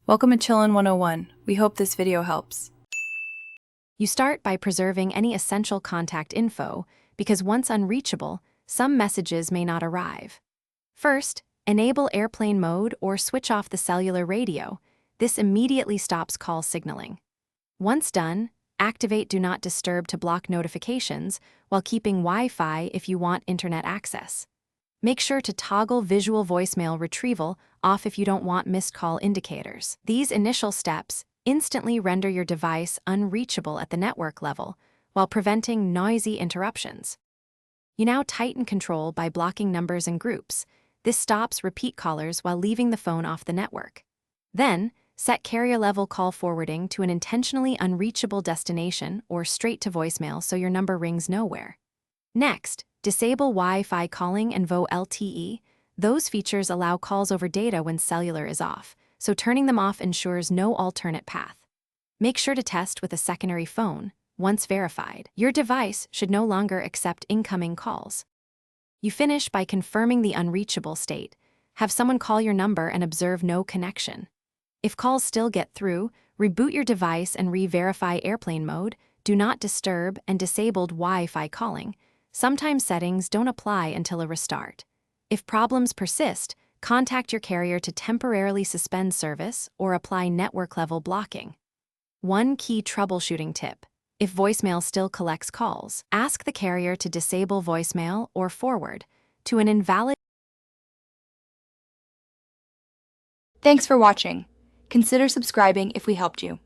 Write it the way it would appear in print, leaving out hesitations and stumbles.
Welcome to Chillin' 101. We hope this video helps. You start by preserving any essential contact info because once unreachable, some messages may not arrive. First, enable airplane mode or switch off the cellular radio. This immediately stops call signaling. Once done, activate Do Not Disturb to block notifications while keeping Wi-Fi if you want internet access. Make sure to toggle visual voicemail retrieval off if you don't want missed call indicators. These initial steps instantly render your device unreachable at the network level while preventing noisy interruptions. You now tighten control by blocking numbers and groups. This stops repeat callers while leaving the phone off the network. Then, set carrier-level call forwarding to an intentionally unreachable destination or straight to voicemail so your number rings nowhere. Next, disable Wi-Fi calling and VoLTE LTE. Those features allow calls over data when cellular is off, so turning them off ensures no alternate path. Make sure to test with a secondary phone. Once verified, your device should no longer accept incoming calls. You finish by confirming the unreachable state. Have someone call your number and observe no connection. If calls still get through, reboot your device and re-verify airplane mode, Do Not Disturb, and disabled Wi-Fi calling. Sometimes settings don't apply until a restart. If problems persist, contact your carrier to temporarily suspend service or apply network-level blocking. One key troubleshooting tip: if voicemail still collects calls, ask the carrier to disable voicemail or forward to an invalid. Thanks for watching. Consider subscribing if we helped you.